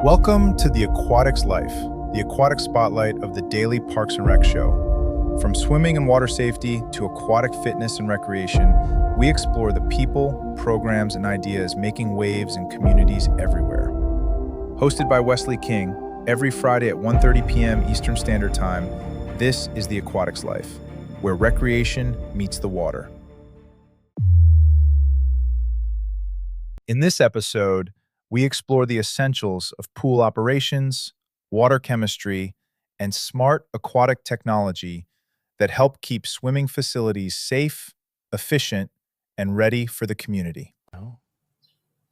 Welcome to the Aquatics Life, the aquatic spotlight of the daily Parks and Rec show. From swimming and water safety to aquatic fitness and recreation, we explore the people, programs, and ideas making waves in communities everywhere. Hosted by Wesley King, every Friday at 1:30 p.m. Eastern Standard Time, this is the Aquatics Life, where recreation meets the water. In this episode, we explore the essentials of pool operations, water chemistry, and smart aquatic technology that help keep swimming facilities safe, efficient, and ready for the community.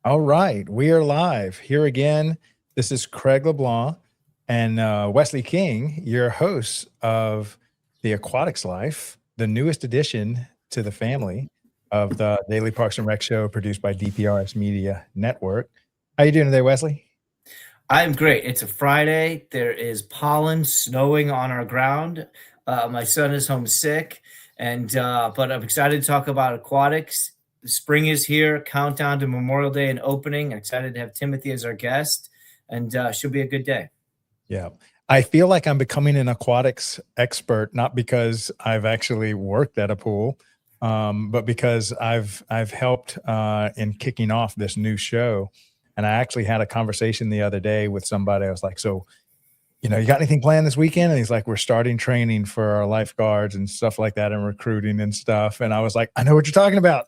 All right, we are live here again. This is Craig LeBlanc and Wesley King, your hosts of the Aquatics Life, the newest addition to the family of the Daily Parks and Rec show produced by DPRS Media Network. How you doing today, Wesley? I'm great. It's a Friday. There is pollen snowing on our ground. My son is homesick, but I'm excited to talk about aquatics. The spring is here. Countdown to Memorial Day and opening. I'm excited to have Timothy as our guest, and should be a good day. Yeah. I feel like I'm becoming an aquatics expert, not because I've actually worked at a pool, but because I've helped in kicking off this new show. And I actually had a conversation the other day with somebody. I was like, so, you got anything planned this weekend? And he's like, we're starting training for our lifeguards and stuff like that and recruiting and stuff. And I was like, I know what you're talking about.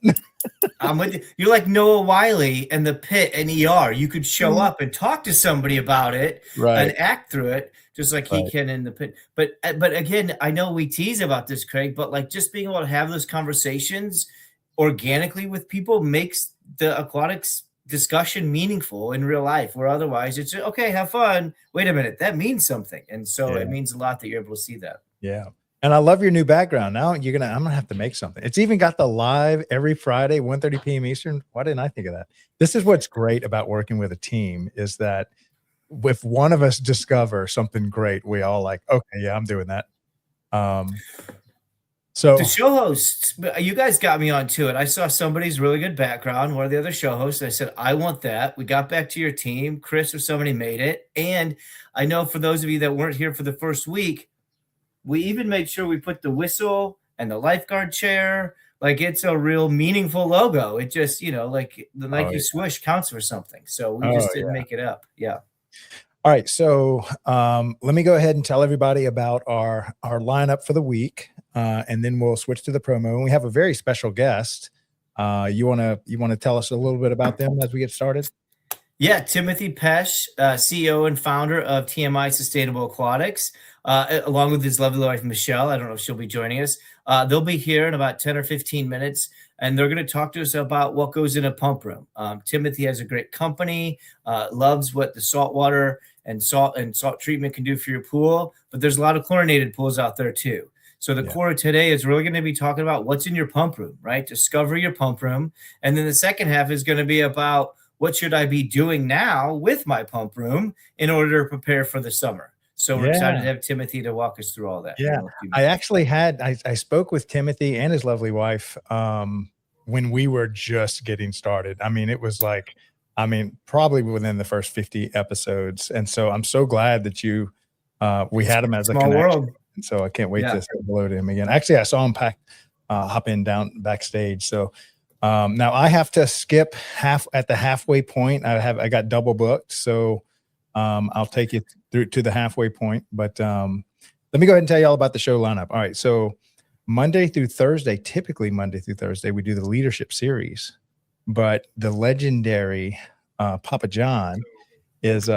I'm with you. You're like Noah Wiley in the pit and ER. You could show up and talk to somebody about it and act through it, just like he can in the pit. But again, I know we tease about this, Craig, but like just being able to have those conversations organically with people makes the aquatics discussion meaningful in real life, where otherwise it's okay, have fun. Wait a minute, that means something. And so it means a lot that you're able to see that. Yeah. And I love your new background. Now I'm gonna have to make something. It's even got the live every Friday, 1:30 p.m. Eastern. Why didn't I think of that? This is what's great about working with a team, is that if one of us discover something great, we all like, okay, yeah, I'm doing that. So the show hosts, you guys got me onto it. I saw somebody's really good background, one of the other show hosts. And I said, I want that. We got back to your team. Chris or somebody made it. And I know for those of you that weren't here for the first week, we even made sure we put the whistle and the lifeguard chair. Like, it's a real meaningful logo. It just, like the Nike swoosh counts for something. So we just didn't make it up. Yeah. All right. So let me go ahead and tell everybody about our lineup for the week. And then we'll switch to the promo. And we have a very special guest. You want to tell us a little bit about them as we get started? Yeah, Timothy Pesch, CEO and founder of TMI Sustainable Aquatics, along with his lovely wife, Michelle. I don't know if she'll be joining us. They'll be here in about 10 or 15 minutes, and they're going to talk to us about what goes in a pump room. Timothy has a great company, loves what the saltwater and salt treatment can do for your pool, but there's a lot of chlorinated pools out there too. So the core of today is really going to be talking about what's in your pump room, right? Discover your pump room. And then the second half is going to be about what should I be doing now with my pump room in order to prepare for the summer. So we're excited to have Timothy to walk us through all that. Yeah, I actually I spoke with Timothy and his lovely wife when we were just getting started. I mean, it was like, probably within the first 50 episodes. And so I'm so glad that we had him as a connection. World. So I can't wait to say hello to him again. Actually, I saw him hop in down backstage. So now I have to skip at the halfway point. I got double booked. So I'll take you through to the halfway point. But let me go ahead and tell you all about the show lineup. All right. So typically Monday through Thursday, we do the leadership series. But the legendary Papa John is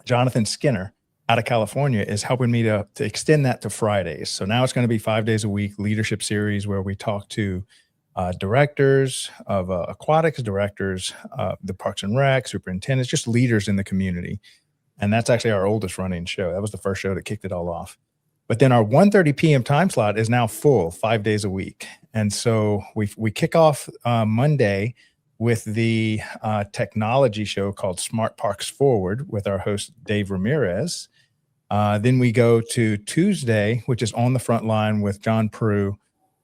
Jonathan Skinner out of California is helping me to extend that to Fridays. So now it's going to be 5 days a week leadership series where we talk to directors of aquatics, directors, the Parks and Rec, superintendents, just leaders in the community. And that's actually our oldest running show. That was the first show that kicked it all off. But then our 1:30 p.m. time slot is now full 5 days a week. And so we kick off Monday with the technology show called Smart Parks Forward with our host, Dave Ramirez. Then we go to Tuesday, which is On the Front Line with John Prue.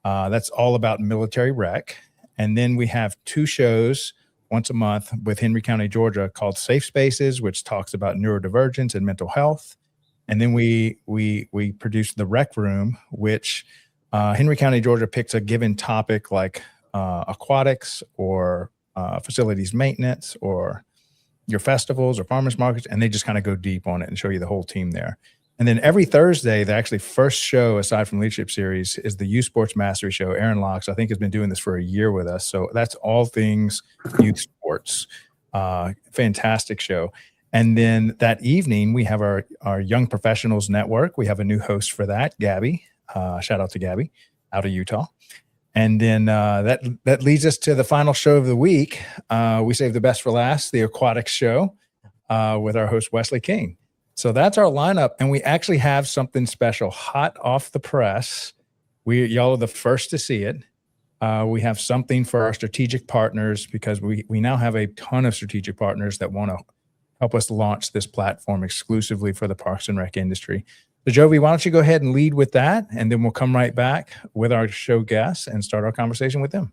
That's all about military rec. And then we have two shows once a month with Henry County, Georgia, called Safe Spaces, which talks about neurodivergence and mental health. And then we produce the Rec Room, which Henry County, Georgia picks a given topic like aquatics or facilities maintenance or your festivals or farmers markets, and they just kind of go deep on it and show you the whole team there. And then every Thursday, the actually first show aside from Leadership Series is the Youth Sports Mastery Show. Aaron Locks, I think, has been doing this for a year with us. So that's all things youth sports. Fantastic show. And then that evening, we have our Young Professionals Network. We have a new host for that, Gabby. Shout out to Gabby out of Utah. And then that leads us to the final show of the week. We saved the best for last, the Aquatics Show with our host, Wesley King. So that's our lineup. And we actually have something special, hot off the press. Y'all are the first to see it. We have something for our strategic partners because we now have a ton of strategic partners that want to help us launch this platform exclusively for the Parks and Rec industry. So Jovi, why don't you go ahead and lead with that, and then we'll come right back with our show guests and start our conversation with them.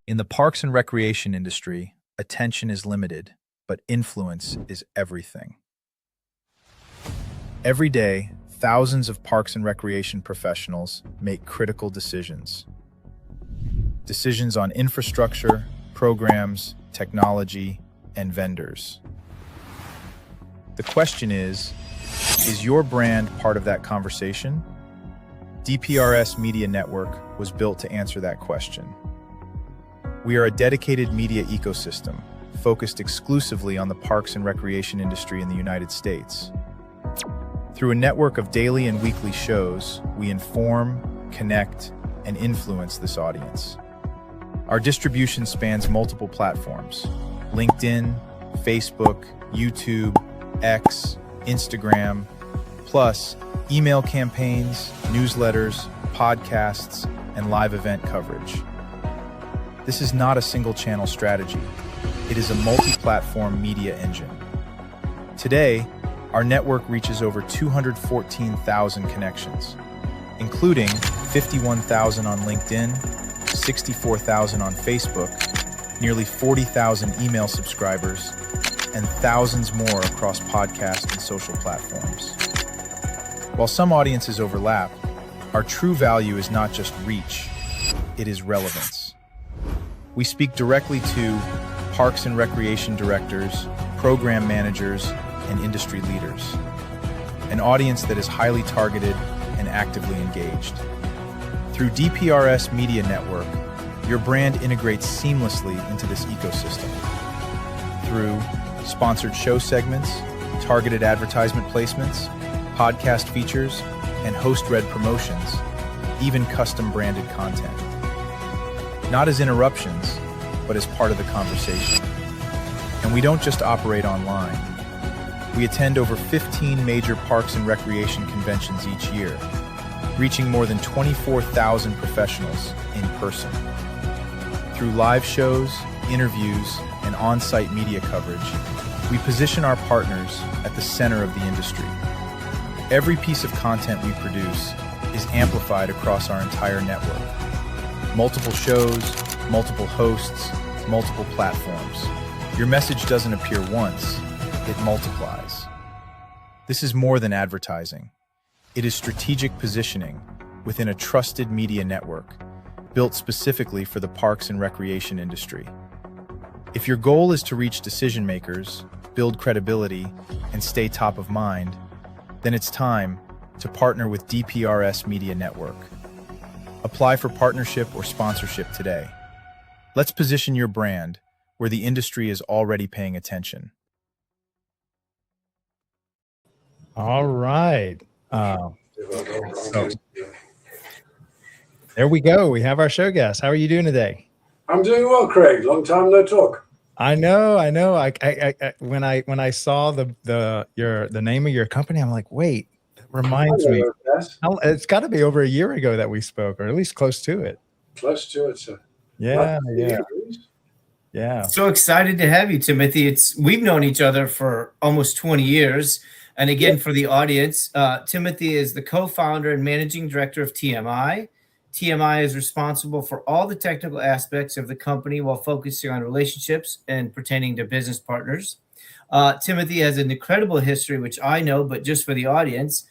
In the parks and recreation industry, attention is limited, but influence is everything. Every day, thousands of parks and recreation professionals make critical decisions. Decisions on infrastructure, programs, technology, and vendors. The question is your brand part of that conversation? DPRS Media Network was built to answer that question. We are a dedicated media ecosystem focused exclusively on the parks and recreation industry in the United States. Through a network of daily and weekly shows, we inform, connect, and influence this audience. Our distribution spans multiple platforms: LinkedIn, Facebook, YouTube, X, Instagram, plus email campaigns, newsletters, podcasts, and live event coverage. This is not a single-channel strategy. It is a multi-platform media engine. Today, our network reaches over 214,000 connections, including 51,000 on LinkedIn, 64,000 on Facebook, nearly 40,000 email subscribers, and thousands more across podcast and social platforms. While some audiences overlap, our true value is not just reach, it is relevance. We speak directly to parks and recreation directors, program managers, and industry leaders, an audience that is highly targeted and actively engaged. Through DPRS Media Network, your brand integrates seamlessly into this ecosystem. Through sponsored show segments, targeted advertisement placements, podcast features, and host-read promotions, even custom branded content. Not as interruptions, but as part of the conversation. And we don't just operate online. We attend over 15 major parks and recreation conventions each year, reaching more than 24,000 professionals in person. Through live shows, interviews, and on-site media coverage, we position our partners at the center of the industry. Every piece of content we produce is amplified across our entire network. Multiple shows, multiple hosts, multiple platforms. Your message doesn't appear once, it multiplies. This is more than advertising. It is strategic positioning within a trusted media network built specifically for the parks and recreation industry. If your goal is to reach decision makers, build credibility, and stay top of mind, then it's time to partner with DPRS Media Network. Apply for partnership or sponsorship today. Let's position your brand where the industry is already paying attention. All right. So there we go. We have our show guest. How are you doing today? I'm doing well, Craig. Long time no talk. I know. When I saw the name of your company, I'm like, wait, that reminds me. It's got to be over a year ago that we spoke, or at least close to it. Close to it, sir. Yeah, yeah, yeah. So excited to have you, Timothy. We've known each other for almost 20 years. And again, for the audience, Timothy is the co-founder and managing director of TMI. TMI is responsible for all the technical aspects of the company while focusing on relationships and pertaining to business partners. Timothy has an incredible history, which I know, but just for the audience,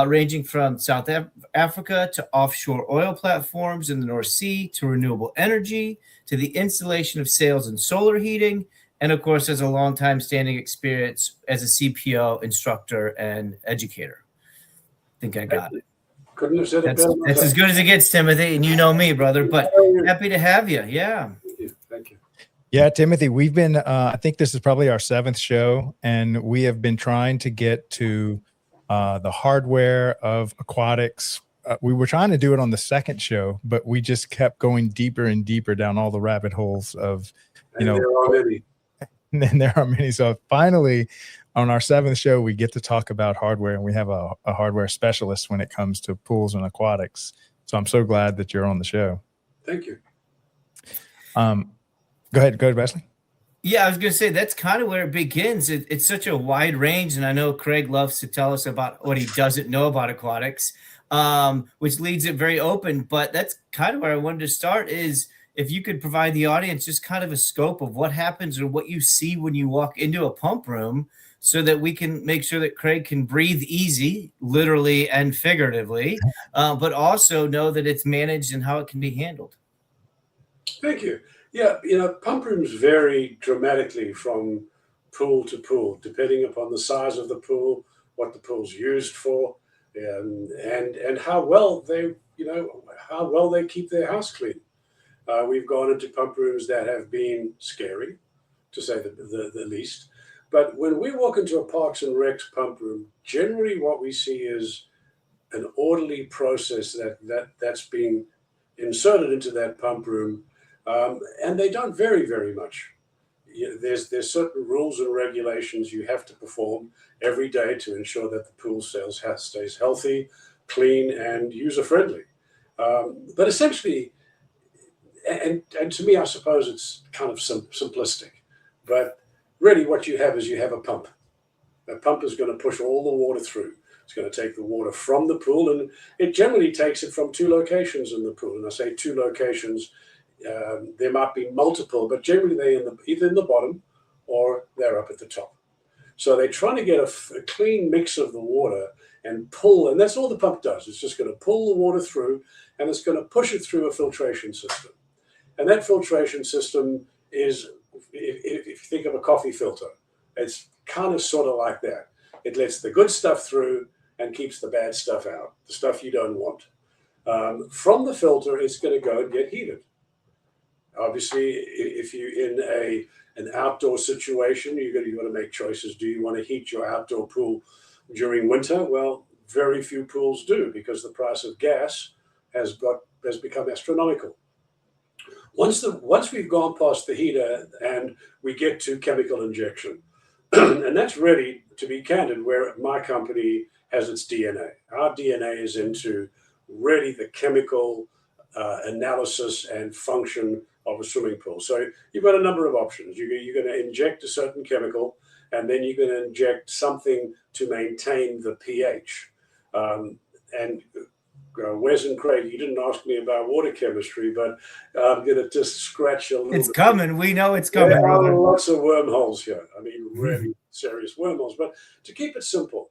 ranging from South Africa to offshore oil platforms in the North Sea to renewable energy to the installation of sails and solar heating, and of course, has a long-time standing experience as a CPO, instructor, and educator. I think I got it. Couldn't have said it better. That's as good as it gets, Timothy, and you know me, brother, but happy to have you. Yeah. Thank you. Yeah, Timothy, we've been, I think this is probably our 7th show, and we have been trying to get to the hardware of aquatics. We were trying to do it on the 2nd show, but we just kept going deeper and deeper down all the rabbit holes of, there are many. And there are many. So finally, on our 7th show, we get to talk about hardware, and we have a hardware specialist when it comes to pools and aquatics. So I'm so glad that you're on the show. Thank you. Go ahead, Wesley. Yeah, I was going to say that's kind of where it begins. It's such a wide range, and I know Craig loves to tell us about what he doesn't know about aquatics, which leads it very open. But that's kind of where I wanted to start is if you could provide the audience just kind of a scope of what happens or what you see when you walk into a pump room so that we can make sure that Craig can breathe easy, literally and figuratively, but also know that it's managed and how it can be handled. Thank you. Yeah, pump rooms vary dramatically from pool to pool, depending upon the size of the pool, what the pool's used for, and how well they keep their house clean. We've gone into pump rooms that have been scary, to say the least. But when we walk into a Parks and Recs pump room, generally what we see is an orderly process that's being inserted into that pump room. And they don't vary very much. There's certain rules and regulations you have to perform every day to ensure that the pool stays healthy, clean, and user-friendly. But essentially, and to me, I suppose it's kind of simplistic, but really what you have is you have a pump. A pump is going to push all the water through. It's going to take the water from the pool, and it generally takes it from 2 locations in the pool. And I say 2 locations. There might be multiple, but generally they're either in the bottom or they're up at the top. So they're trying to get a clean mix of the water and pull, and that's all the pump does. It's just going to pull the water through, and it's going to push it through a filtration system. And that filtration system is, if you think of a coffee filter, it's kind of sort of like that. It lets the good stuff through and keeps the bad stuff out, the stuff you don't want. From the filter, it's going to go and get heated. Obviously, if you're in an outdoor situation, you're going to make choices. Do you want to heat your outdoor pool during winter? Well, very few pools do, because the price of gas has become astronomical. Once we've gone past the heater and we get to chemical injection, and that's really, to be candid, where my company has its DNA. Our DNA is into really the chemical analysis and function of a swimming pool. So you've got a number of options. You're going to inject a certain chemical, and then you're going to inject something to maintain the pH. And Wes and Craig, you didn't ask me about water chemistry, but I'm going to just scratch a little bit. It's coming. We know it's coming, there brother. are lots of wormholes here. I mean, really serious wormholes. But to keep it simple,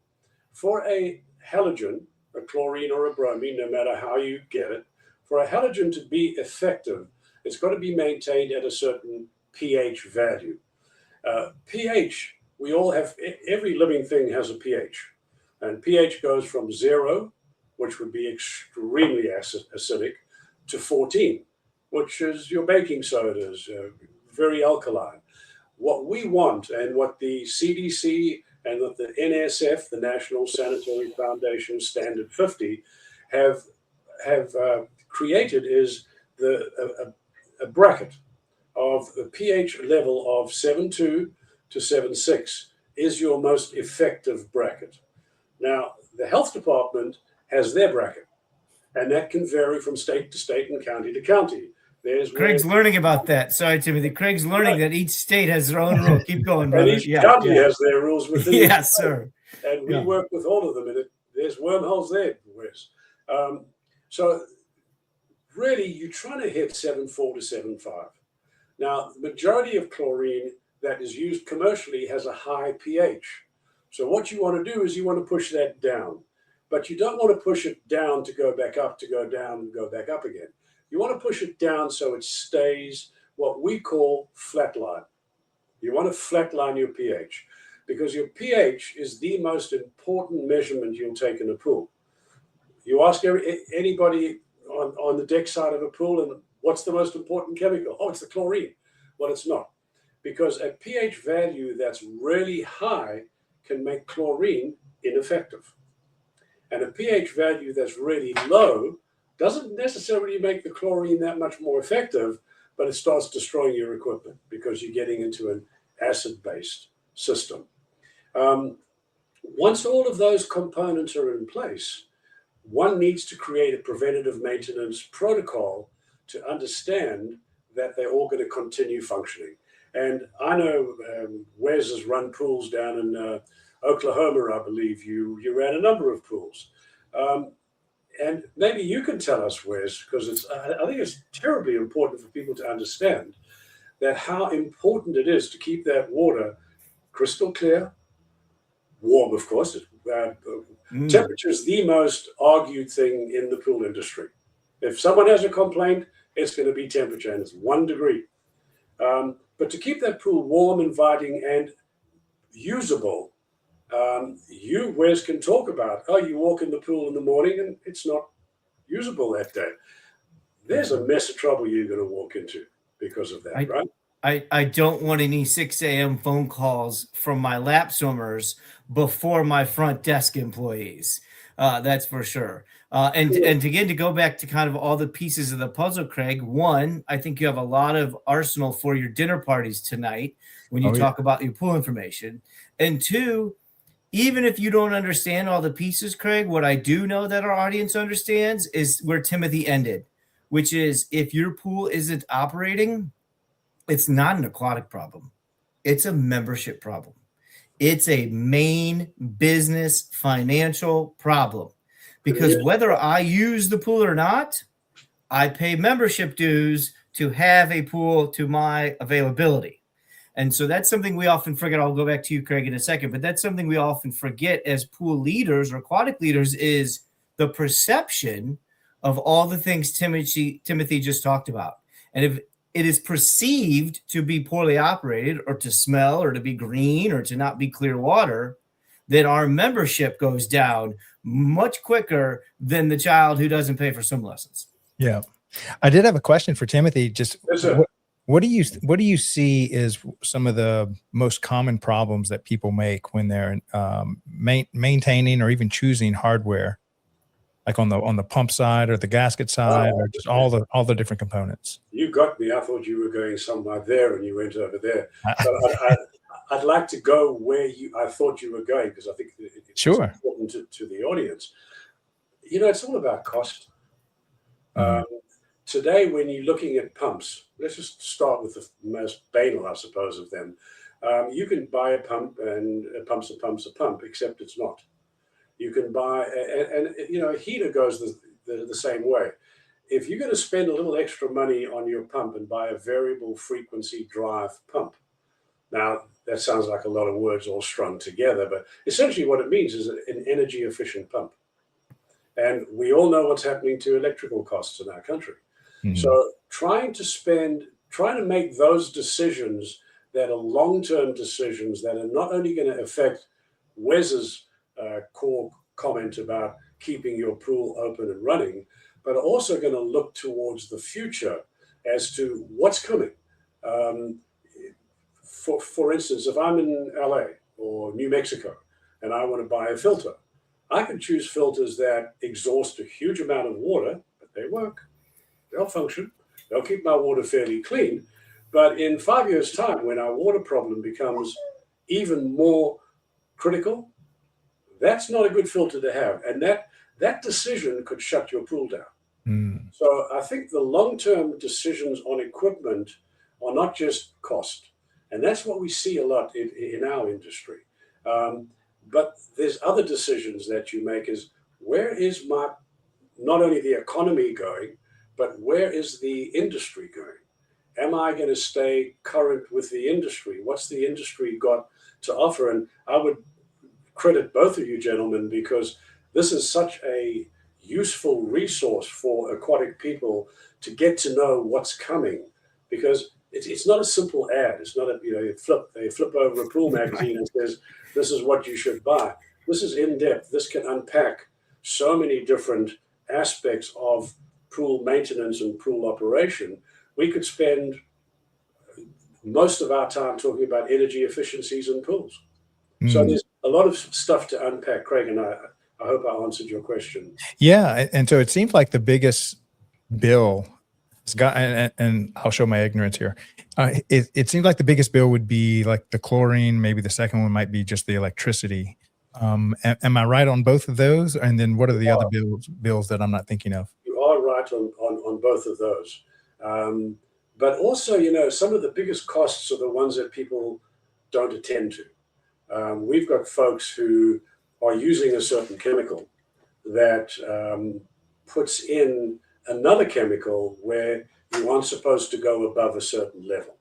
for a halogen, a chlorine or a bromine, no matter how you get it, for a halogen to be effective, it's got to be maintained at a certain pH value. pH, we all have, every living thing has a pH. And pH goes from 0, which would be extremely acidic, to 14, which is your baking sodas, very alkaline. What we want, and what the CDC and what the NSF, the National Sanitary Foundation Standard 50, have created is a bracket of a pH level of 7.2 to 7.6 is your most effective bracket. Now, the health department has their bracket, and that can vary from state to state and county to county. Craig's learning about that. Sorry, Timothy. Craig's learning that each state has their own rule. Keep going, brother. And each county has their rules within it. Yes, sir. And we work with all of them, and there's wormholes there, Wes. So really, you're trying to hit 7.4 to 7.5. Now, the majority of chlorine that is used commercially has a high pH. So what you want to do is you want to push that down. But you don't want to push it down to go back up, to go down and go back up again. You want to push it down so it stays what we call flatline. You want to flatline your pH because your pH is the most important measurement you'll take in a pool. You ask anybody on the deck side of a pool, and what's the most important chemical? Oh, it's the chlorine. Well, it's not, because a pH value that's really high can make chlorine ineffective. And a pH value that's really low doesn't necessarily make the chlorine that much more effective, but it starts destroying your equipment because you're getting into an acid-based system. Once all of those components are in place, one needs to create a preventative maintenance protocol to understand that they're all going to continue functioning. And I know Wes has run pools down in Oklahoma, I believe. You ran a number of pools. And maybe you can tell us, Wes, because I think it's terribly important for people to understand that how important it is to keep that water crystal clear, warm, of course. Temperature is the most argued thing in the pool industry. If someone has a complaint, it's going to be temperature, and it's 1 degree. But to keep that pool warm, inviting, and usable, you, Wes, can talk about, you walk in the pool in the morning and it's not usable that day. There's a mess of trouble you're going to walk into because of that, right? I don't want any 6 a.m. phone calls from my lap swimmers before my front desk employees. That's for sure. And again, to go back to kind of all the pieces of the puzzle, Craig, one, I think you have a lot of arsenal for your dinner parties tonight when you talk about your pool information. And two, even if you don't understand all the pieces, Craig, what I do know that our audience understands is where Timothy ended, which is if your pool isn't operating, it's not an aquatic problem. It's a membership problem. It's a main business financial problem. Because whether I use the pool or not, I pay membership dues to have a pool to my availability. And so that's something we often forget. I'll go back to you, Craig, in a second. But that's something we often forget as pool leaders or aquatic leaders is the perception of all the things Timothy just talked about. And if it is perceived to be poorly operated or to smell or to be green or to not be clear water, then our membership goes down much quicker than the child who doesn't pay for swim lessons. Yeah. I did have a question for Timothy. Just what do you see is some of the most common problems that people make when they're maintaining or even choosing hardware, like on the pump side or the gasket side, or just all the different components? You got me. I thought you were going somewhere there and you went over there. But I'd like to go where I thought you were going, because I think it's important to the audience. It's all about cost. Today, when you're looking at pumps, let's just start with the most banal, I suppose, of them. You can buy a pump, and a pump's a pump, except it's not. You can buy, and a heater goes the same way. If you're going to spend a little extra money on your pump and buy a variable frequency drive pump, now that sounds like a lot of words all strung together, but essentially what it means is an energy efficient pump. And we all know what's happening to electrical costs in our country. So trying to make those decisions that are long-term decisions that are not only going to affect Wes's core comment about keeping your pool open and running, but are also going to look towards the future as to what's coming. For instance, if I'm in LA or New Mexico and I want to buy a filter, I can choose filters that exhaust a huge amount of water, but they work. They'll function. They'll keep my water fairly clean. But in 5 years' time, when our water problem becomes even more critical, that's not a good filter to have. And that decision could shut your pool down. Mm. So I think the long-term decisions on equipment are not just cost. And that's what we see a lot in our industry. But there's other decisions that you make is, where is my, not only the economy going, but where is the industry going? Am I going to stay current with the industry? What's the industry got to offer? And I would credit both of you gentlemen, because this is such a useful resource for aquatic people to get to know what's coming, because it's not a simple ad. It's not a, they flip over a pool magazine and says, this is what you should buy. This is in depth. This can unpack so many different aspects of pool maintenance and pool operation. We could spend most of our time talking about energy efficiencies in pools. So there's a lot of stuff to unpack, Craig, and I hope I answered your question. Yeah, and so it seems like the biggest bill has got, and I'll show my ignorance here. It seems like the biggest bill would be like the chlorine. Maybe the second one might be just the electricity. Am I right on both of those? And then what are the other bills that I'm not thinking of? You are right on both of those. But also, some of the biggest costs are the ones that people don't attend to. We've got folks who are using a certain chemical that puts in another chemical where you aren't supposed to go above a certain level.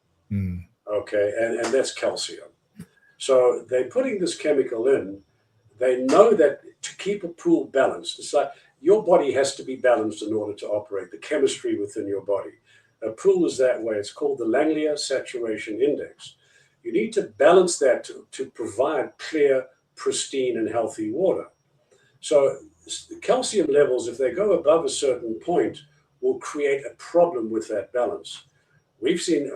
Okay, and that's calcium. So they're putting this chemical in. They know that to keep a pool balanced, it's like your body has to be balanced in order to operate, the chemistry within your body. A pool is that way. It's called the Langlia Saturation Index. You need to balance that to provide clear, pristine, and healthy water. So the calcium levels, if they go above a certain point, will create a problem with that balance. We've seen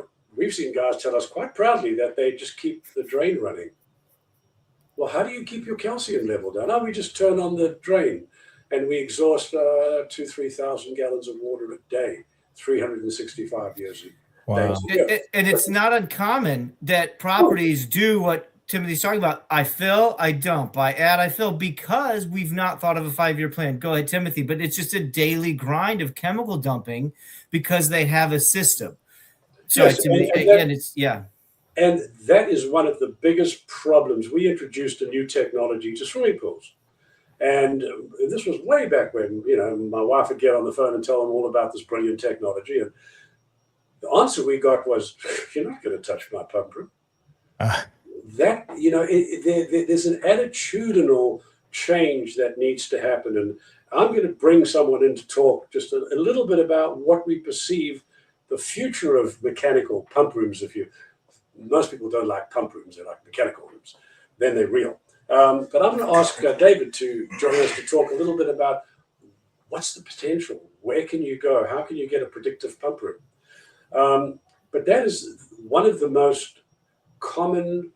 guys tell us quite proudly that they just keep the drain running. Well, how do you keep your calcium level down? Oh, we just turn on the drain and we exhaust 2,000-3,000 gallons of water a day, 365 years a day. Wow. And it's not uncommon that properties do what Timothy's talking about. I fill, I dump, I add, I fill, because we've not thought of a 5-year plan. Go ahead, Timothy. But it's just a daily grind of chemical dumping because they have a system. So yes, Timothy, again, it's, yeah. And that is one of the biggest problems. We introduced a new technology to swimming pools. And this was way back when, my wife would get on the phone and tell them all about this brilliant technology. And the answer we got was, you're not going to touch my pump room. That, there's an attitudinal change that needs to happen. And I'm going to bring someone in to talk just a little bit about what we perceive the future of mechanical pump rooms. Most people don't like pump rooms, they like mechanical rooms. Then they're real. But I'm going to ask David to join us to talk a little bit about what's the potential? Where can you go? How can you get a predictive pump room? But that is one of the most common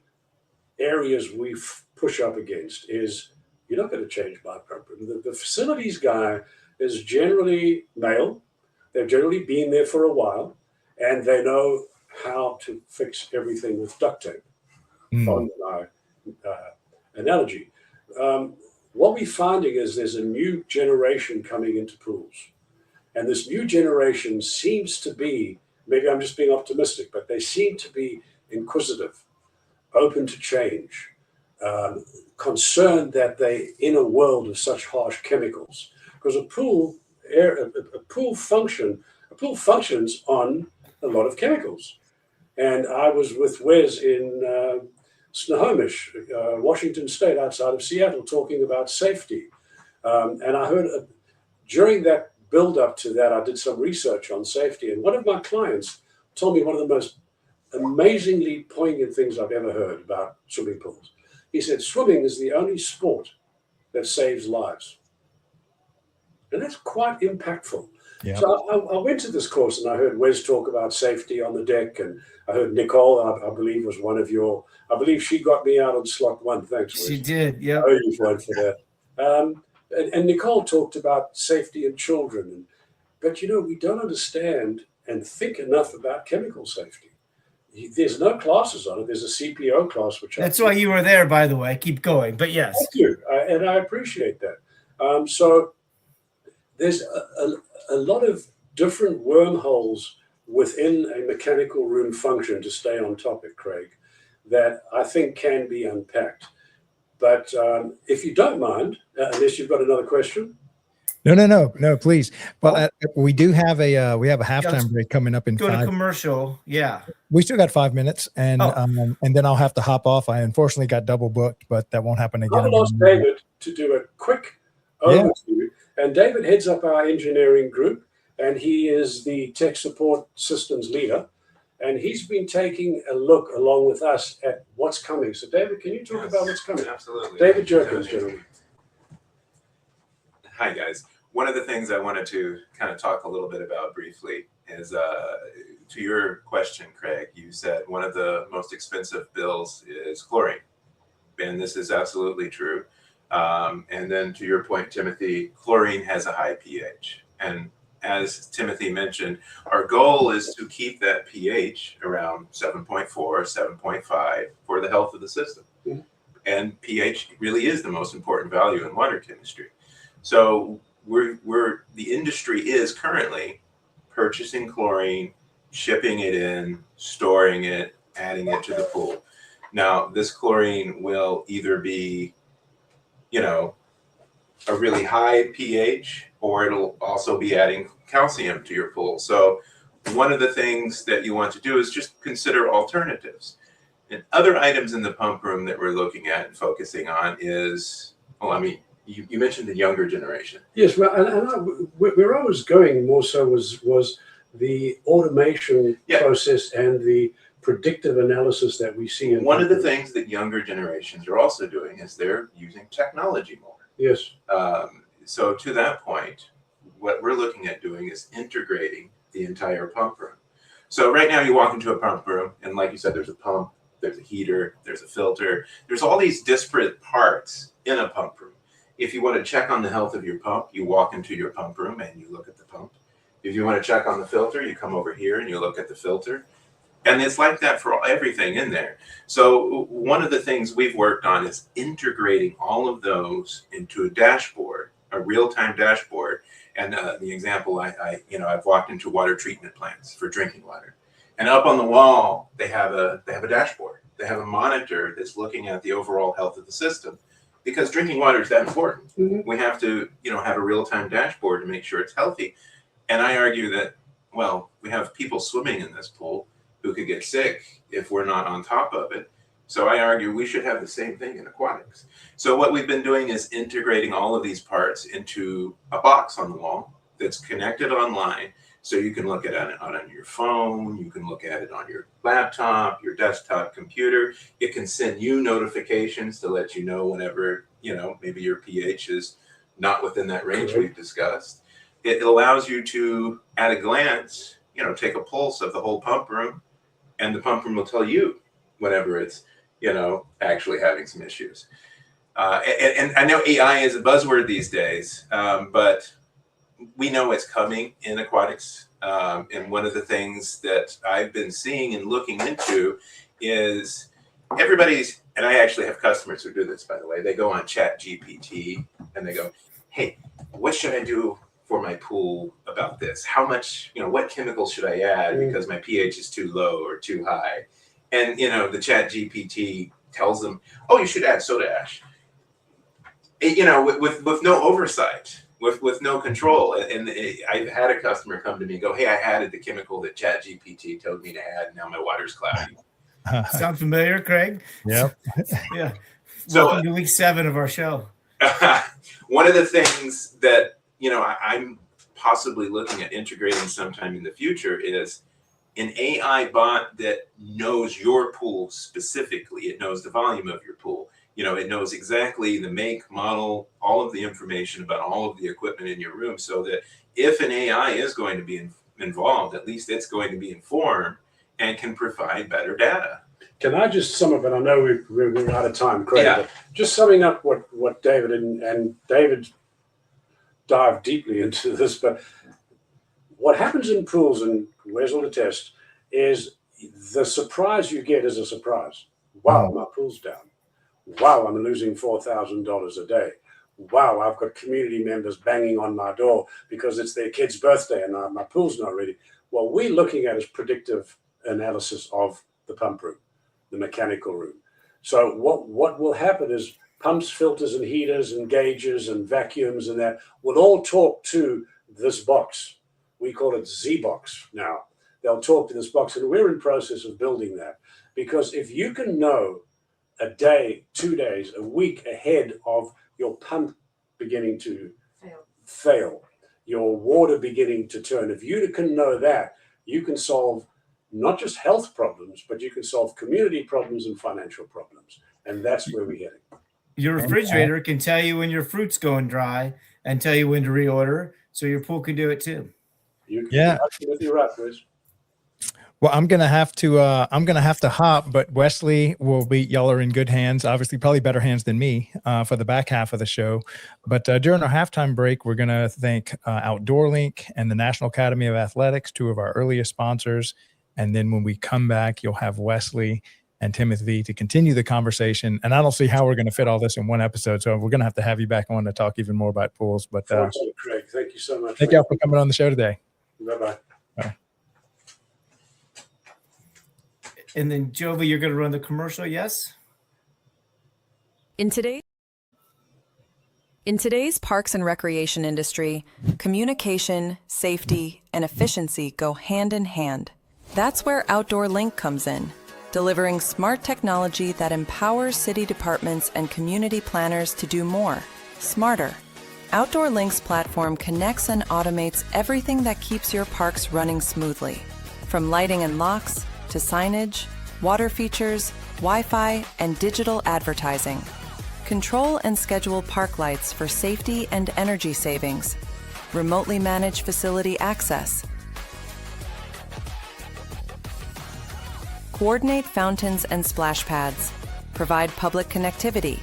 areas we push up against is, you're not going to change my pump room. The facilities guy is generally male. They've generally been there for a while, and they know how to fix everything with duct tape. On my analogy. What we're finding is there's a new generation coming into pools. And this new generation seems to be, maybe I'm just being optimistic, but they seem to be inquisitive, open to change, concerned that they're in a world of such harsh chemicals. Because a pool functions on a lot of chemicals. And I was with Wes in Snohomish, Washington State, outside of Seattle, talking about safety. And I heard during that build up to that, I did some research on safety. And one of my clients told me one of the most amazingly poignant things I've ever heard about swimming pools. He said, swimming is the only sport that saves lives. And that's quite impactful. Yep. So I went to this course and I heard Wes talk about safety on the deck, and I heard Nicole, I believe, was one of your, I believe she got me out on slot 1. Thanks, Wes. She did, yeah. I owe you one for that. And Nicole talked about safety in children. But, we don't understand and think enough about chemical safety. there's no classes on it. There's a CPO class, which that's why you were there, by the way. Keep going, but yes. Thank you, and I appreciate that. So there's a lot of different wormholes within a mechanical room function, to stay on topic, Craig, that I think can be unpacked. But if you don't mind, unless you've got another question. No, please. Well, we do have a halftime break coming up in go 5. to commercial. Yeah, we still got 5 minutes, and then I'll have to hop off. I unfortunately got double booked, but that won't happen again. I'll ask David to do a quick overview. Yeah. And David heads up our engineering group, and he is the tech support systems leader. And he's been taking a look along with us at what's coming. So, David, can you talk about what's coming? Absolutely. David Jerkins, gentlemen. Hi, guys. One of the things I wanted to kind of talk a little bit about briefly is to your question, Craig. You said one of the most expensive bills is chlorine, and this is absolutely true. And then to your point, Timothy, chlorine has a high pH. And as Timothy mentioned, our goal is to keep that pH around 7.4, 7.5 for the health of the system. Mm-hmm. And pH really is the most important value in water chemistry. So the industry is currently purchasing chlorine, shipping it in, storing it, adding it to the pool. Now, this chlorine will either be, a really high pH, or it'll also be adding calcium to your pool. So one of the things that you want to do is just consider alternatives. And other items in the pump room that we're looking at and focusing on is, you mentioned the younger generation. Yes, well, and where I was going more so was the automation process and the predictive analysis that we see. One of the things that younger generations are also doing is they're using technology more. Yes. So to that point, what we're looking at doing is integrating the entire pump room. So right now you walk into a pump room, and like you said, there's a pump, there's a heater, there's a filter, there's all these disparate parts in a pump room. If you want to check on the health of your pump, you walk into your pump room and you look at the pump. If you want to check on the filter, you come over here and you look at the filter. And it's like that for everything in there. So one of the things we've worked on is integrating all of those into a dashboard, a real-time dashboard. And the example, I've walked into water treatment plants for drinking water, and up on the wall they have a dashboard. They have a monitor that's looking at the overall health of the system, because drinking water is that important. Mm-hmm. We have to, have a real-time dashboard to make sure it's healthy. And I argue that, we have people swimming in this pool who could get sick if we're not on top of it. So I argue we should have the same thing in aquatics. So what we've been doing is integrating all of these parts into a box on the wall that's connected online. So you can look at it on your phone, you can look at it on your laptop, your desktop computer. It can send you notifications to let you know whenever, maybe your pH is not within that range we've discussed. It allows you to, at a glance, take a pulse of the whole pump room, and the pump room will tell you whenever it's, actually having some issues. And I know AI is a buzzword these days, but we know it's coming in aquatics. And one of the things that I've been seeing and looking into is and I actually have customers who do this, by the way. They go on ChatGPT and they go, hey, what should I do for my pool about this? How much, what chemicals should I add because my pH is too low or too high? And, the ChatGPT tells them, oh, you should add soda ash. With no oversight, with no control. And I've had a customer come to me and go, hey, I added the chemical that ChatGPT told me to add, and now my water's cloudy. Sound familiar, Craig? Yep. Yeah. So welcome to week 7 of our show. One of the things that, I'm possibly looking at integrating sometime in the future is an AI bot that knows your pool specifically. It knows the volume of your pool. It knows exactly the make, model, all of the information about all of the equipment in your room, so that if an AI is going to be involved, at least it's going to be informed and can provide better data. Can I just sum up, and I know we're out of time, Craig, but just summing up what David and David dive deeply into this, but what happens in pools, and Wes will attest, is the surprise you get is a surprise. Wow, my pool's down. Wow, I'm losing $4,000 a day. Wow, I've got community members banging on my door because it's their kid's birthday and my pool's not ready. What we're looking at is predictive analysis of the pump room, the mechanical room. So what will happen is pumps, filters, and heaters, and gauges, and vacuums, and that will all talk to this box. We call it Z-Box now. They'll talk to this box, and we're in process of building that. Because if you can know a day, 2 days, a week ahead of your pump beginning to fail, your water beginning to turn, if you can know that, you can solve not just health problems, but you can solve community problems and financial problems. And that's where we're heading. Your refrigerator can tell you when your fruit's going dry and tell you when to reorder, so your pool can do it too. You can absolutely right, Chris. Well, I'm gonna have to hop, but Wesley y'all are in good hands. Obviously, probably better hands than me for the back half of the show. But during our halftime break, we're gonna thank Outdoor Link and the National Academy of Athletics, 2 of our earliest sponsors. And then when we come back, you'll have Wesley and Timothy to continue the conversation. And I don't see how we're going to fit all this in one episode. So we're going to have you back on to talk even more about pools. But Craig, thank you so much. Thank y'all for coming on the show today. Bye-bye. Bye. And then Jova, you're going to run the commercial, yes? In today's parks and recreation industry, communication, safety, and efficiency go hand in hand. That's where Outdoor Link comes in, delivering smart technology that empowers city departments and community planners to do more, smarter. Outdoor Link's platform connects and automates everything that keeps your parks running smoothly, from lighting and locks to signage, water features, Wi-Fi, and digital advertising. Control and schedule park lights for safety and energy savings. Remotely manage facility access. Coordinate fountains and splash pads. Provide public connectivity.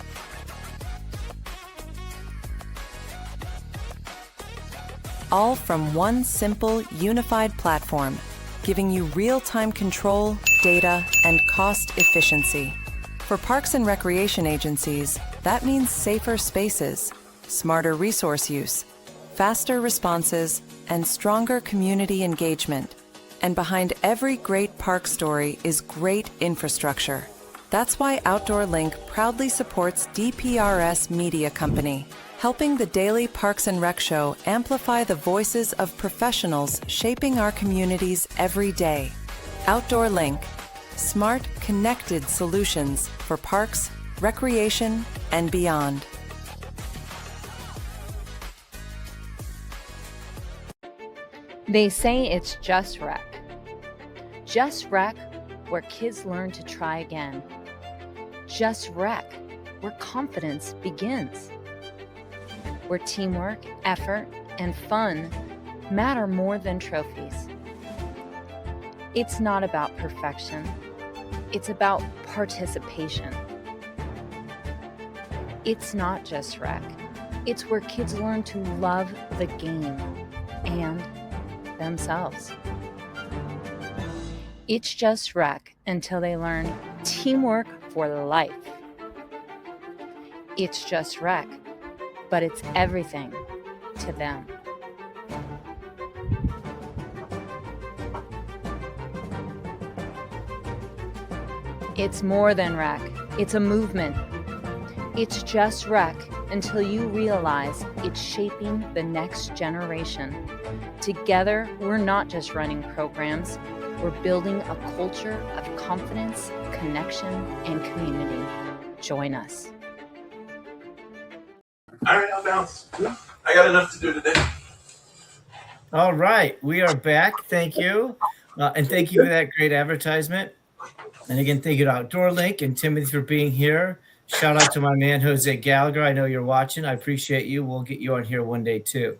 All from one simple, unified platform, giving you real-time control, data, and cost efficiency. For parks and recreation agencies, that means safer spaces, smarter resource use, faster responses, and stronger community engagement. And behind every great park story is great infrastructure. That's why Outdoor Link proudly supports DPRS Media Company, helping the Daily Parks and Rec Show amplify the voices of professionals shaping our communities every day. Outdoor Link, smart, connected solutions for parks, recreation, and beyond. They say it's just rec. Just rec, where kids learn to try again. Just rec, where confidence begins. Where teamwork, effort, and fun matter more than trophies. It's not about perfection. It's about participation. It's not just rec. It's where kids learn to love the game and themselves. It's just rec until they learn teamwork for life. It's just rec, but it's everything to them. It's more than rec. It's a movement. It's just rec until you realize it's shaping the next generation. Together, we're not just running programs, we're building a culture of confidence, connection, and community. Join us. All right, I'll bounce. I got enough to do today. All right, we are back. Thank you. And thank you for that great advertisement. And again, thank you to Outdoor Link and Timothy for being here. Shout out to my man, Jose Gallagher. I know you're watching. I appreciate you. We'll get you on here one day too.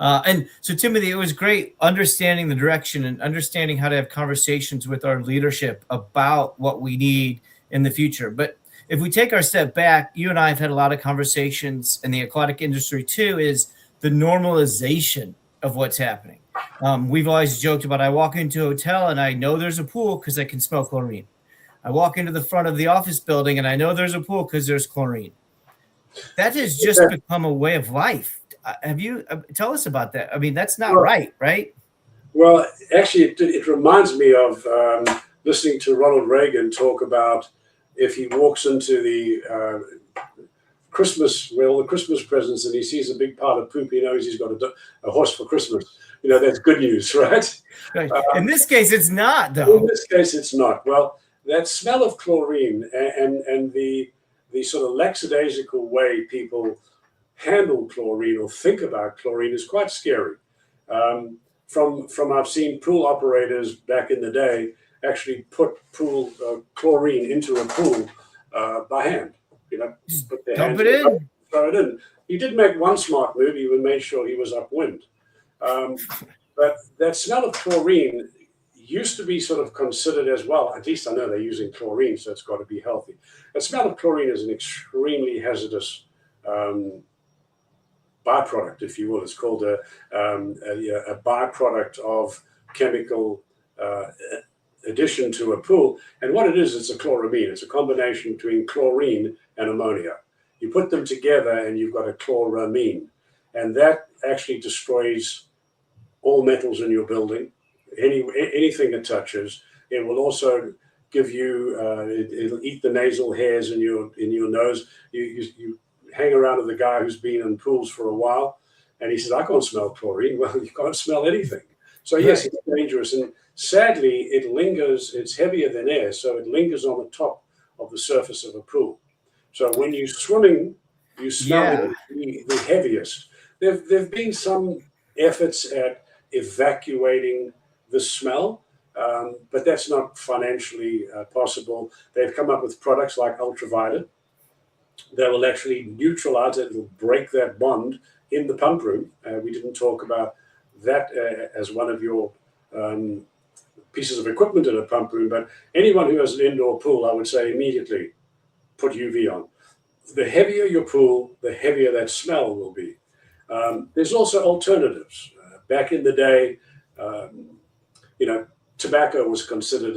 And so, Timothy, it was great understanding the direction and understanding how to have conversations with our leadership about what we need in the future. But if we take our step back, you and I have had a lot of conversations in the aquatic industry too, is the normalization of what's happening. We've always joked about, I walk into a hotel and I know there's a pool because I can smell chlorine. I walk into the front of the office building and I know there's a pool because there's chlorine. That has just become a way of life. Have you tell us about that? I mean, that's not right? Well, actually, it reminds me of listening to Ronald Reagan talk about if he walks into the Christmas, where all the Christmas presents, and he sees a big pile of poop, he knows he's got a horse for Christmas. You know, that's good news, right? In this case, it's not, though. In this case, it's not. Well, that smell of chlorine and the sort of lackadaisical way people handle chlorine or think about chlorine is quite scary. From I've seen pool operators back in the day actually put chlorine into a pool by hand. You know, put their dump hands it in, throw it in. He did make one smart move. He made sure he was upwind. But that smell of chlorine used to be sort of considered as, well, at least I know they're using chlorine, so it's got to be healthy. The smell of chlorine is an extremely hazardous byproduct, if you will. It's called a byproduct of chemical addition to a pool. And what it is, it's a chloramine. It's a combination between chlorine and ammonia. You put them together and you've got a chloramine. And that actually destroys all metals in your building, anything it touches. It will also give you, it'll eat the nasal hairs in your nose. You hang around with a guy who's been in pools for a while, and he says, I can't smell chlorine. Well, you can't smell anything. So yes, it's dangerous. And sadly, it lingers, it's heavier than air, so it lingers on the top of the surface of a pool. So when you're swimming, you smell the heaviest. There've been some efforts at evacuating the smell, but that's not financially possible. They've come up with products like ultraviolet that will actually neutralize it. It'll break that bond in the pump room. We didn't talk about that as one of your pieces of equipment in a pump room, but anyone who has an indoor pool, I would say immediately put UV on. The heavier your pool, the heavier that smell will be. There's also alternatives. Back in the day, tobacco was considered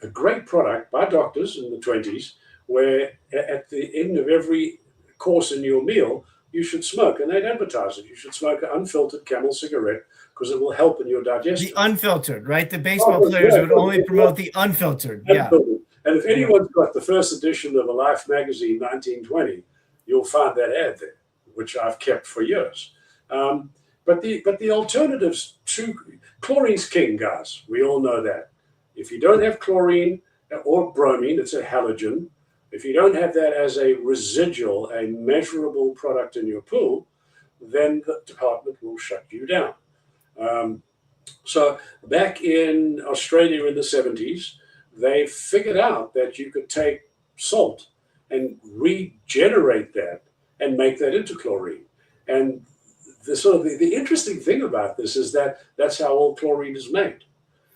a great product by doctors in the 20s, where at the end of every course in your meal, you should smoke. And they'd advertise it. You should smoke an unfiltered Camel cigarette because it will help in your digestion. The unfiltered, right? The baseball players would only promote the unfiltered. Unfiltered. And if anyone's got the first edition of the Life magazine, 1920, you'll find that ad there, which I've kept for years. But the alternatives to chlorine's king, guys. We all know that. If you don't have chlorine or bromine, it's a halogen. If you don't have that as a residual, a measurable product in your pool, then the department will shut you down. So back in Australia in the 70s, they figured out that you could take salt and regenerate that and make that into chlorine. And the interesting thing about this is that that's how all chlorine is made.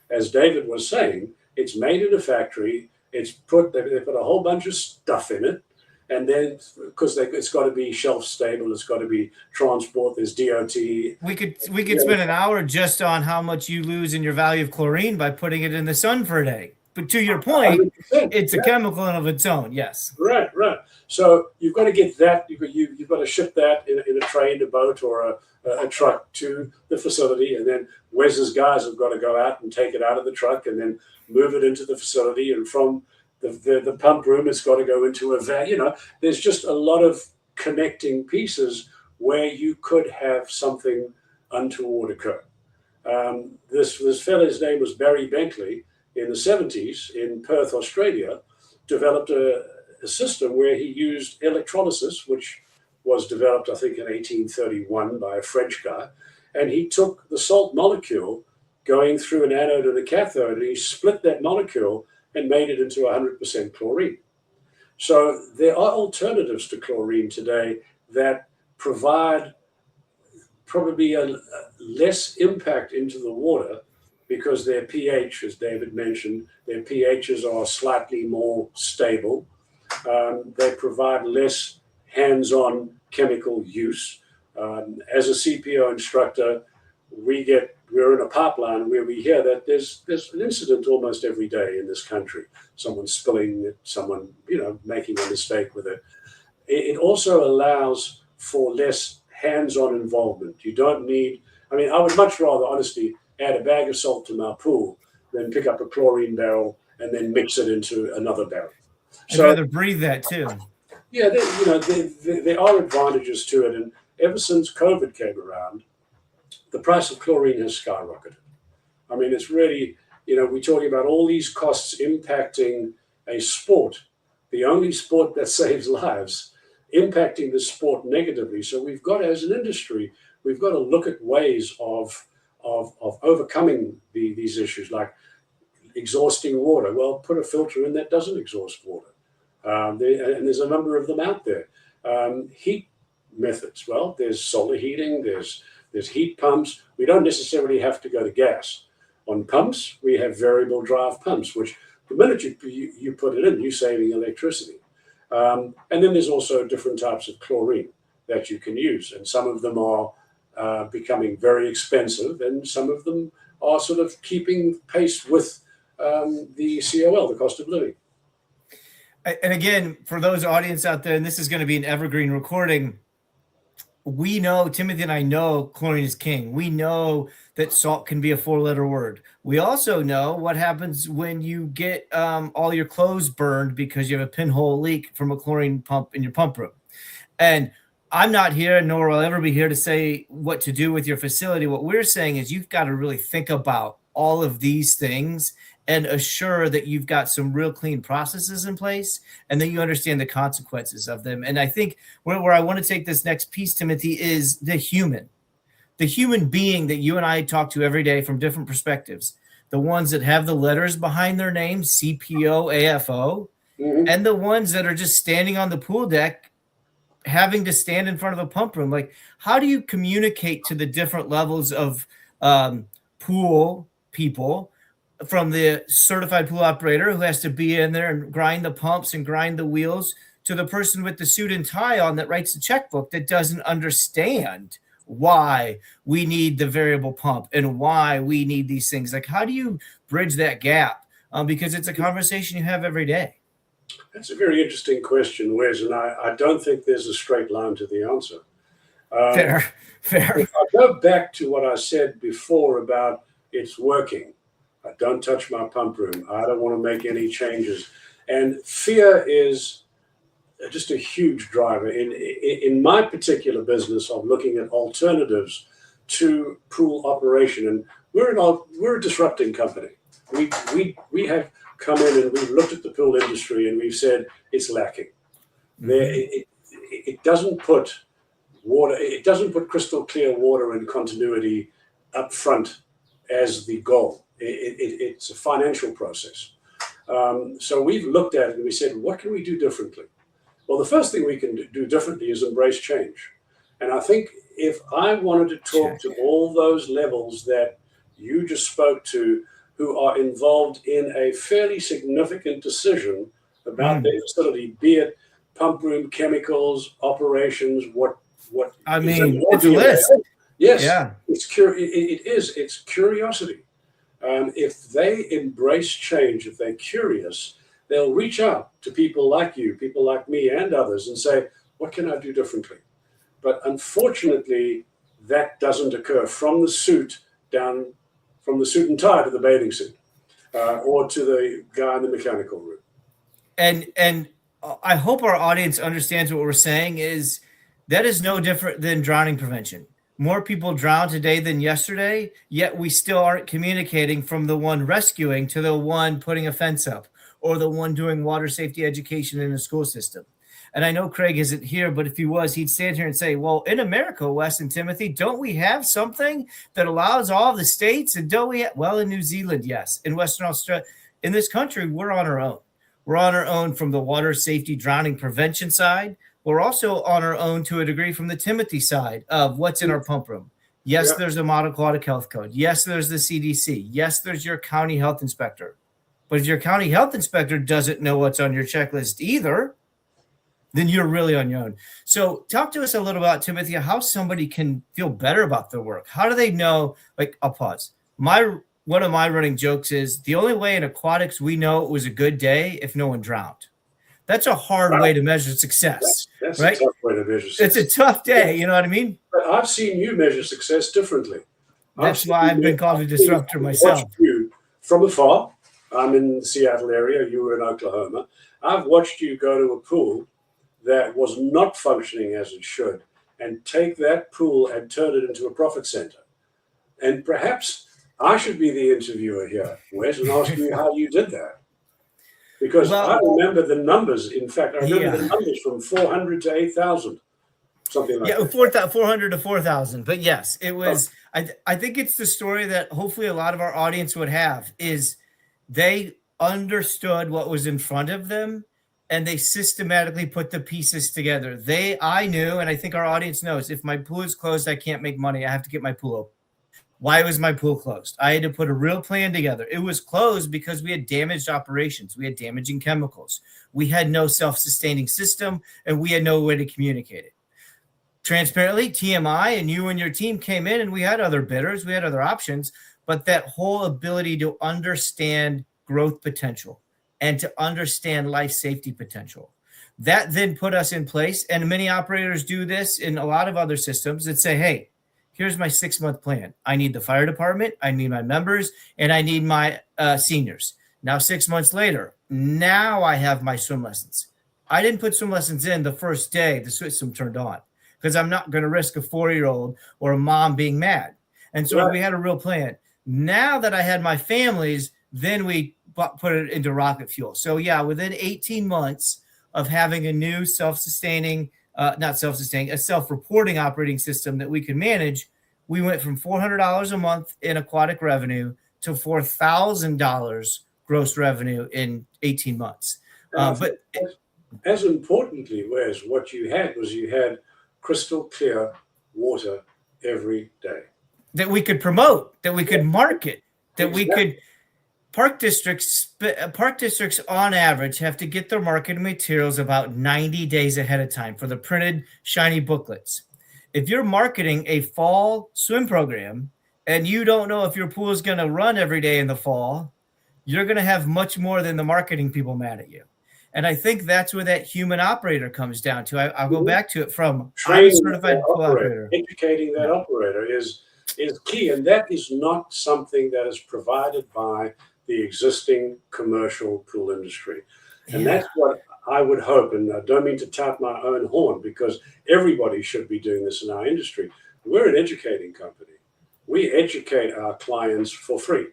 As David was saying, it's made in a factory. They put a whole bunch of stuff in it, and then because it's got to be shelf stable, it's got to be transport. There's DOT. We could spend an hour just on how much you lose in your value of chlorine by putting it in the sun for a day. But to your point, it's a chemical of its own. Yes. Right. So you've got to get that. You've got to ship that in a train, a boat, or a truck to the facility, and then Wes's guys have got to go out and take it out of the truck and then move it into the facility, and from the pump room, it's got to go into a van. There's just a lot of connecting pieces where you could have something untoward occur. This fellow's name was Barry Bentley. In the 70s in Perth, Australia, developed a system where he used electrolysis, which was developed, I think, in 1831 by a French guy. And he took the salt molecule going through an anode and a cathode, and he split that molecule and made it into 100% chlorine. So there are alternatives to chlorine today that provide probably a less impact into the water, because their pH, as David mentioned, their pHs are slightly more stable. They provide less hands-on chemical use. As a CPO instructor, we're in a pipeline where we hear that there's an incident almost every day in this country. Someone spilling it, someone, making a mistake with it. It also allows for less hands-on involvement. You don't need, I would much rather honestly add a bag of salt to my pool than pick up a chlorine barrel and then mix it into another barrel. I'd rather breathe that too. Yeah, there are advantages to it. And ever since COVID came around, the price of chlorine has skyrocketed. It's really, we're talking about all these costs impacting a sport, the only sport that saves lives, impacting the sport negatively. So we've got, as an industry, we've got to look at ways of overcoming these issues, like exhausting water. Well, put a filter in that doesn't exhaust water. And there's a number of them out there. Heat methods. Well, there's solar heating, there's heat pumps. We don't necessarily have to go to gas. On pumps, we have variable drive pumps, which the minute you put it in, you're saving electricity. And then there's also different types of chlorine that you can use. And some of them are becoming very expensive, and some of them are sort of keeping pace with the COL, the cost of living. And again, for those audience out there, and this is going to be an evergreen recording, we know, Timothy and I know, chlorine is king. We know that salt can be a 4-letter word. We also know what happens when you get all your clothes burned because you have a pinhole leak from a chlorine pump in your pump room. And I'm not here, nor will I ever be here to say what to do with your facility. What we're saying is you've got to really think about all of these things and assure that you've got some real clean processes in place and that you understand the consequences of them. And I think where I want to take this next piece, Timothy, is the human being that you and I talk to every day from different perspectives. The ones that have the letters behind their name, CPO, AFO, and the ones that are just standing on the pool deck, having to stand in front of a pump room. Like, how do you communicate to the different levels of pool people, from the certified pool operator who has to be in there and grind the pumps and grind the wheels, to the person with the suit and tie on that writes the checkbook that doesn't understand why we need the variable pump and why we need these things? Like, how do you bridge that gap? Because it's a conversation you have every day. That's a very interesting question, Wes, and I don't think there's a straight line to the answer. Fair. If I go back to what I said before about it's working, I don't touch my pump room, I don't want to make any changes. And fear is just a huge driver. In my particular business, I'm looking at alternatives to pool operation, and we're a disrupting company. We have come in and we've looked at the pool industry and we've said it's lacking. It doesn't put water, it doesn't put crystal clear water and continuity up front as the goal. It's a financial process. So we've looked at it and we said, what can we do differently? Well, the first thing we can do differently is embrace change. And I think if I wanted to talk to all those levels that you just spoke to, who are involved in a fairly significant decision about their facility, be it pump room, chemicals, operations, what I mean, it's a list. Yes, yeah. It's curiosity. If they embrace change, if they're curious, they'll reach out to people like you, people like me and others and say, what can I do differently? But unfortunately, that doesn't occur from the suit down, from the suit and tie to the bathing suit, or to the guy in the mechanical room. And I hope our audience understands what we're saying is that is no different than drowning prevention. More people drown today than yesterday, yet we still aren't communicating from the one rescuing to the one putting a fence up or the one doing water safety education in the school system. And I know Craig isn't here, but if he was, he'd stand here and say, well, in America, Wes and Timothy, don't we have something that allows all the states? And don't we have, well, in New Zealand, yes. In Western Australia, in this country, we're on our own. We're on our own from the water safety drowning prevention side. We're also on our own to a degree from the Timothy side of what's in our pump room. Yes, there's a Model Aquatic Health Code. Yes, there's the CDC. Yes, there's your county health inspector. But if your county health inspector doesn't know what's on your checklist either, then you're really on your own. So talk to us a little about, Timothy, how somebody can feel better about their work. How do they know? Like, I'll pause. One of my running jokes is the only way in aquatics we know it was a good day if no one drowned. That's a hard way to measure success. That's right? a tough way to measure success. It's a tough day. You know what I mean? But I've seen you measure success differently. That's why I've been called a disruptor myself. Watched you from afar. I'm in the Seattle area. You were in Oklahoma. I've watched you go to a pool that was not functioning as it should and take that pool and turn it into a profit center. And perhaps I should be the interviewer here, Wes, and ask you how you did that. Because I remember the numbers. In fact, I remember the numbers from 400 to 8,000, something like that. 400 to 4,000. But yes, it was. I think it's the story that hopefully a lot of our audience would have is they understood what was in front of them and they systematically put the pieces together. I knew, and I think our audience knows, if my pool is closed, I can't make money. I have to get my pool open. Why was my pool closed? I had to put a real plan together. It was closed because we had damaged operations. We had damaging chemicals. We had no self-sustaining system, and we had no way to communicate it. Transparently, TMI and you and your team came in, and we had other bidders. We had other options. But that whole ability to understand growth potential and to understand life safety potential, that then put us in place. And many operators do this in a lot of other systems that say, hey, here's my 6-month plan. I need the fire department, I need my members, and I need my seniors. Now, 6 months later, now I have my swim lessons. I didn't put swim lessons in the first day the system turned on because I'm not going to risk a 4-year-old or a mom being mad. And so we had a real plan. Now that I had my families, then we put it into rocket fuel. So yeah, within 18 months of having a new a self-reporting operating system that we could manage, we went from $400 a month in aquatic revenue to $4,000 gross revenue in 18 months. But as importantly, Wes, what you had crystal clear water every day. That we could promote, that we could market, that we could. Park districts on average have to get their marketing materials about 90 days ahead of time for the printed shiny booklets. If you're marketing a fall swim program and you don't know if your pool is going to run every day in the fall, you're going to have much more than the marketing people mad at you. And I think that's where that human operator comes down to. I'll go back to it from training certified pool operator. Educating that operator is key. And that is not something that is provided by the existing commercial pool industry. And that's what I would hope, and I don't mean to tout my own horn because everybody should be doing this in our industry. We're an educating company. We educate our clients for free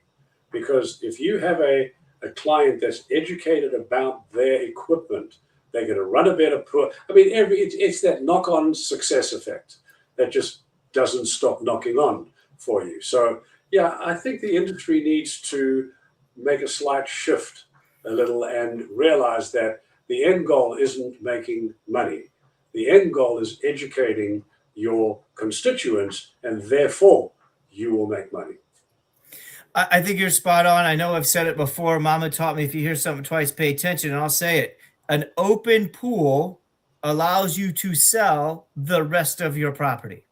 because if you have a client that's educated about their equipment, they're going to run a better pool. I mean, it's that knock-on success effect that just doesn't stop knocking on for you. So yeah, I think the industry needs to make a slight shift a little and realize that the end goal isn't making money. The end goal is educating your constituents, and therefore you will make money. I think you're spot on. I know I've said it before. Mama taught me if you hear something twice, pay attention, and I'll say it. An open pool allows you to sell the rest of your property.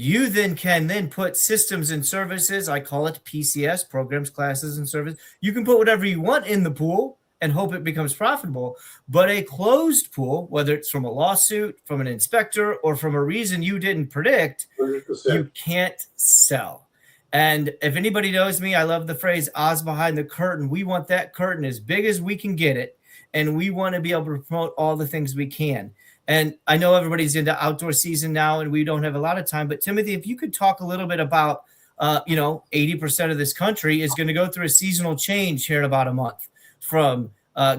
You then can put systems and services. I call it PCS, programs, classes, and service. You can put whatever you want in the pool and hope it becomes profitable. But a closed pool, whether it's from a lawsuit, from an inspector, or from a reason you didn't predict, 100%. You can't sell. And if anybody knows me, I love the phrase Oz behind the curtain. We want that curtain as big as we can get it. And we want to be able to promote all the things we can. And I know everybody's into outdoor season now and we don't have a lot of time, but Timothy, if you could talk a little bit about, 80% of this country is going to go through a seasonal change here in about a month, from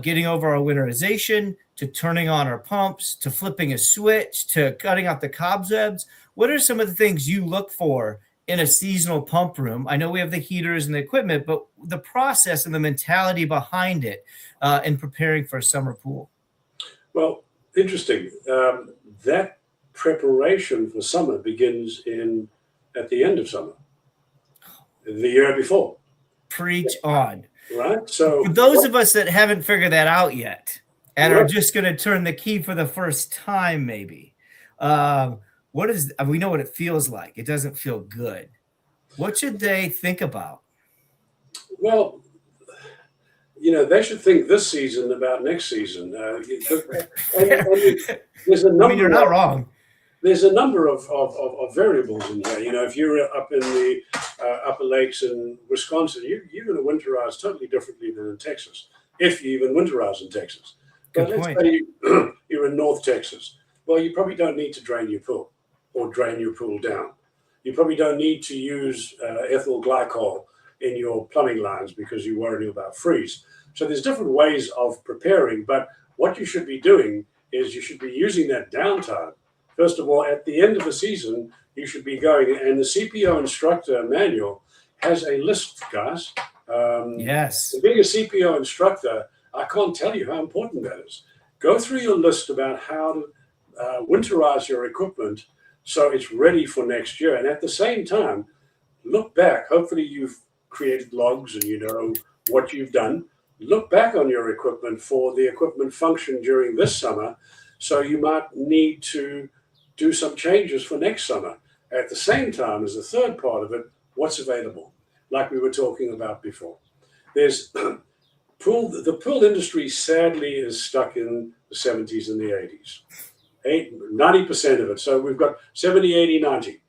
getting over our winterization to turning on our pumps, to flipping a switch, to cutting out the cobwebs. What are some of the things you look for in a seasonal pump room? I know we have the heaters and the equipment, but the process and the mentality behind it in preparing for a summer pool. Well, interesting. That preparation for summer begins at the end of summer, the year before. Preach on. Right. So for those of us that haven't figured that out yet, and are just going to turn the key for the first time, maybe. We know what it feels like. It doesn't feel good. What should they think about? Well, they should think this season about next season. There's a number. You're not wrong. There's a number of variables in here. If you're up in the upper lakes in Wisconsin, you're going to winterize totally differently than in Texas, if you even winterize in Texas. But let's say you're in North Texas. Well, you probably don't need to drain your pool or drain your pool down. You probably don't need to use ethyl glycol in your plumbing lines because you're worried about freeze. So there's different ways of preparing, but what you should be doing is you should be using that downtime. First of all, at the end of the season, you should be going, and the CPO instructor manual has a list, guys. Yes. Being a CPO instructor, I can't tell you how important that is. Go through your list about how to winterize your equipment so it's ready for next year. And at the same time, look back. Hopefully you've created logs and you know what you've done. Look back on your equipment for the equipment function during this summer. So you might need to do some changes for next summer. At the same time, as the third part of it, what's available, like we were talking about before. There's the pool industry sadly is stuck in the 70s and the 80s. 90% of it. So we've got 70, 80, 90.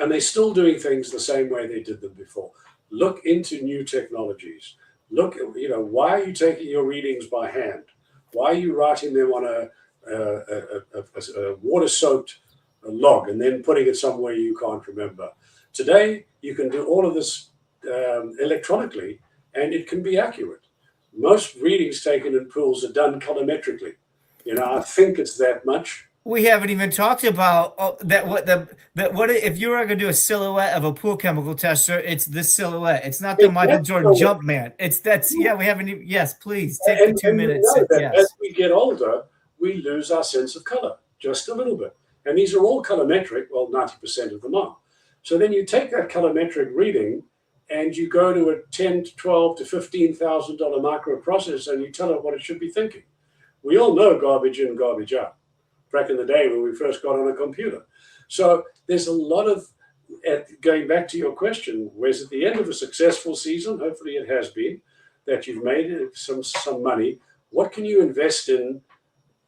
And they're still doing things the same way they did them before. Look into new technologies. Look, why are you taking your readings by hand? Why are you writing them on a water-soaked log and then putting it somewhere you can't remember? Today, you can do all of this electronically, and it can be accurate. Most readings taken in pools are done colorimetrically. I think it's that much. We haven't even talked about what if you were going to do a silhouette of a pool chemical tester? It's the silhouette. It's not the Michael Jordan jump man. We haven't even. Yes, please take the 2 minutes. Yes. As we get older, we lose our sense of color just a little bit, and these are all colorimetric. Well, 90% of them are. So then you take that colorimetric reading and you go to a $10 to $12 to $15,000 microprocessor and you tell it what it should be thinking. We all know garbage in, garbage out. Back in the day when we first got on a computer. So there's a lot of, going back to your question, whereas at the end of a successful season, hopefully it has been, that you've made some money, what can you invest in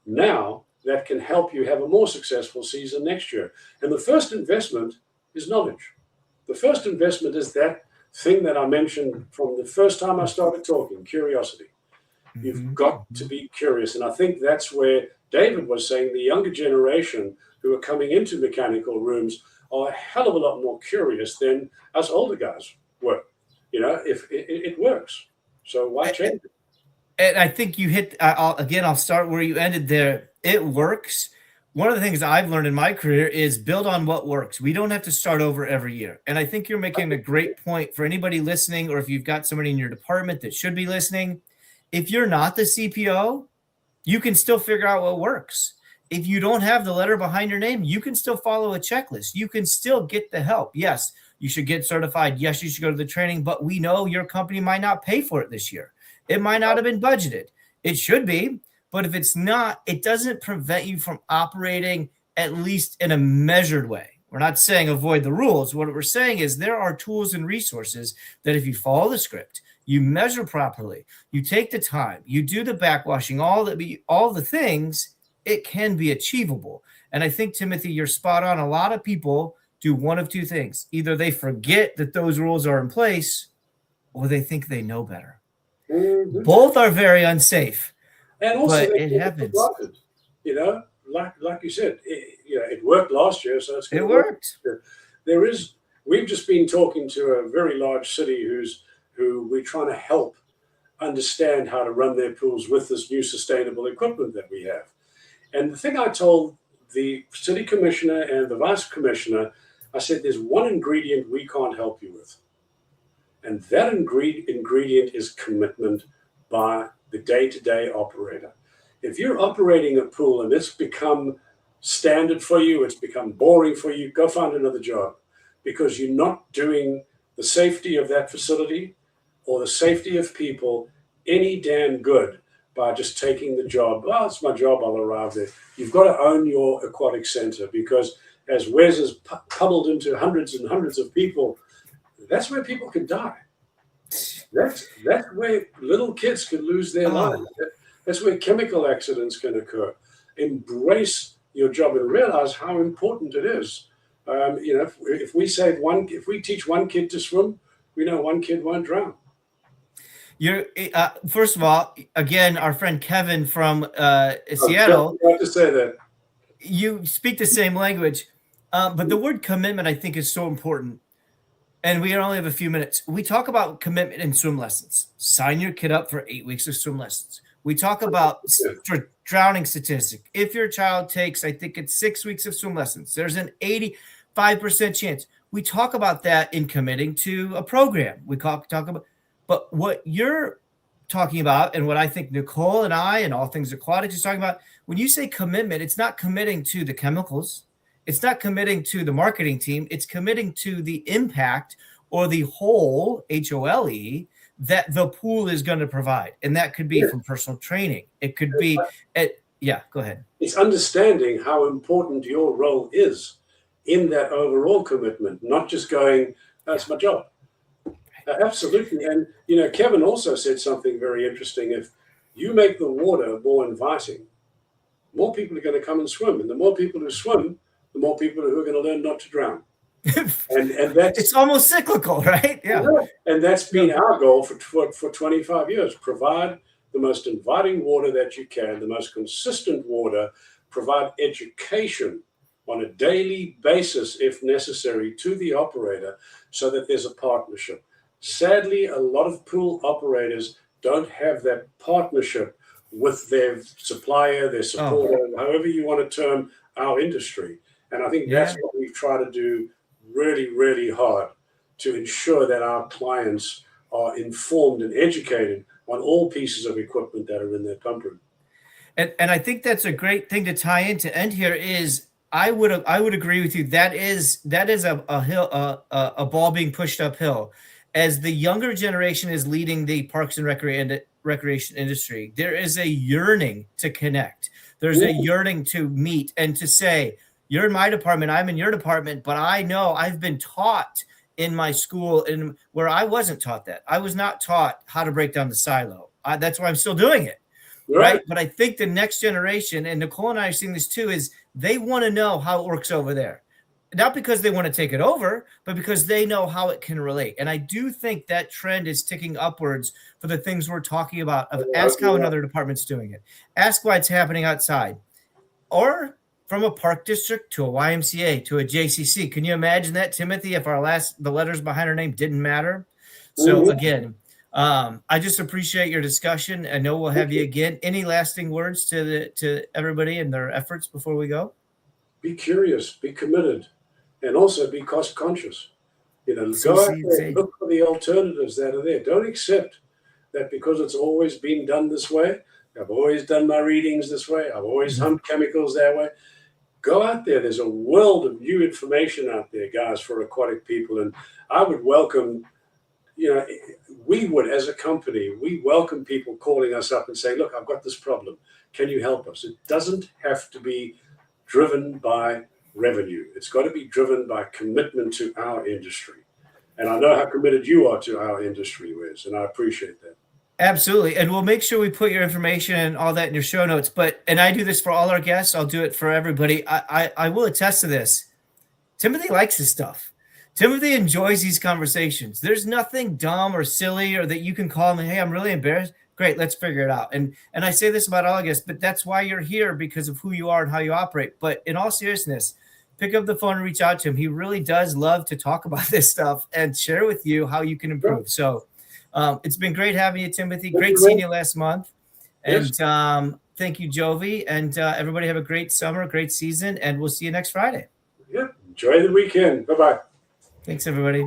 now that can help you have a more successful season next year? And the first investment is knowledge. The first investment is that thing that I mentioned from the first time I started talking, curiosity. You've got to be curious. And I think that's where David was saying the younger generation who are coming into mechanical rooms are a hell of a lot more curious than us older guys were. If it works. So why change it? And I think you hit, I'll start where you ended there. It works. One of the things I've learned in my career is build on what works. We don't have to start over every year. And I think you're making a great point for anybody listening, or if you've got somebody in your department that should be listening. If you're not the CPO, you can still figure out what works. If you don't have the letter behind your name, you can still follow a checklist. You can still get the help. Yes, you should get certified. Yes, you should go to the training, but we know your company might not pay for it this year. It might not have been budgeted. It should be, but if it's not, it doesn't prevent you from operating at least in a measured way. We're not saying avoid the rules. What we're saying is there are tools and resources that if you follow the script, you measure properly, you take the time, you do the backwashing, all the things, it can be achievable. And I think, Timothy, you're spot on. A lot of people do one of two things. Either they forget that those rules are in place, or they think they know better. Mm-hmm. Both are very unsafe. And also, but it happens. Like you said, it worked last year, so it worked. We've just been talking to a very large city who we're trying to help understand how to run their pools with this new sustainable equipment that we have. And the thing I told the city commissioner and the vice commissioner, I said, there's one ingredient we can't help you with. And that ingredient is commitment by the day-to-day operator. If you're operating a pool and it's become standard for you, it's become boring for you, go find another job, because you're not doing the safety of that facility or the safety of people any damn good by just taking the job. Oh, it's my job, I'll arrive there. You've got to own your aquatic center, because as Wes has pummeled into hundreds and hundreds of people, that's where people can die. That's where little kids can lose their lives. That's where chemical accidents can occur. Embrace your job and realize how important it is. If we teach one kid to swim, we know one kid won't drown. You're first of all, again, our friend Kevin from Seattle. I have to say that you speak the same language, but the word commitment, I think, is so important. And we only have a few minutes. We talk about commitment in swim lessons. Sign your kid up for 8 weeks of swim lessons. We talk about drowning statistic. If your child takes, I think it's 6 weeks of swim lessons, there's an 85% chance. We talk about that in committing to a program. We talk about, but what you're talking about, and what I think Nicole and I and All Things Aquatics is talking about, when you say commitment, it's not committing to the chemicals. It's not committing to the marketing team. It's committing to the impact or the whole, HOLE, that the pool is going to provide. And that could be from personal training. It could be, go ahead. It's understanding how important your role is in that overall commitment, not just going, that's my job. Absolutely. And, Kevin also said something very interesting. If you make the water more inviting, more people are going to come and swim. And the more people who swim, the more people who are going to learn not to drown. And that's, it's almost cyclical, right? Yeah. And that's been our goal for 25 years. Provide the most inviting water that you can, the most consistent water, provide education on a daily basis, if necessary, to the operator so that there's a partnership. Sadly, a lot of pool operators don't have that partnership with their supplier, their supporter, however you want to term our industry. And I think that's what we've tried to do really, really hard to ensure that our clients are informed and educated on all pieces of equipment that are in their pump room. And I think that's a great thing to tie in to end here is I would agree with you. That is a hill, a ball being pushed uphill. As the younger generation is leading the parks and recreation industry, there is a yearning to connect. There's a yearning to meet and to say, you're in my department, I'm in your department, but I know I've been taught in my school and where I wasn't taught that. I was not taught how to break down the silo. That's why I'm still doing it. Right. But I think the next generation, and Nicole and I are seeing this too, is they want to know how it works over there. Not because they want to take it over, but because they know how it can relate. And I do think that trend is ticking upwards for the things we're talking about of ask how another department's doing it. Ask why it's happening outside. Or from a park district to a YMCA to a JCC. Can you imagine that, Timothy, if the letters behind our name didn't matter? So again, I just appreciate your discussion. I know we'll have you again. Any lasting words to everybody and their efforts before we go? Be curious, be committed, and also be cost conscious. Go out there and look for the alternatives that are there. Don't accept that because it's always been done this way. I've always done my readings this way. I've always humped chemicals that way. Go out there. There's a world of new information out there, guys, for aquatic people. And I would welcome, we would, as a company, we welcome people calling us up and saying, look, I've got this problem. Can you help us? It doesn't have to be driven by revenue. It's got to be driven by commitment to our industry. And I know how committed you are to our industry, Wes, and I appreciate that. Absolutely. And we'll make sure we put your information and all that in your show notes. And I do this for all our guests. I'll do it for everybody. I will attest to this. Timothy likes this stuff. Timothy enjoys these conversations. There's nothing dumb or silly or that you can call him, hey, I'm really embarrassed. Great, let's figure it out. And I say this about all our guests, but that's why you're here, because of who you are and how you operate. But in all seriousness, pick up the phone and reach out to him. He really does love to talk about this stuff and share with you how you can improve. So it's been great having you, Timothy. Great seeing you last month. And thank you, Jovi. And everybody have a great summer, great season, and we'll see you next Friday. Yeah, enjoy the weekend. Bye-bye. Thanks, everybody.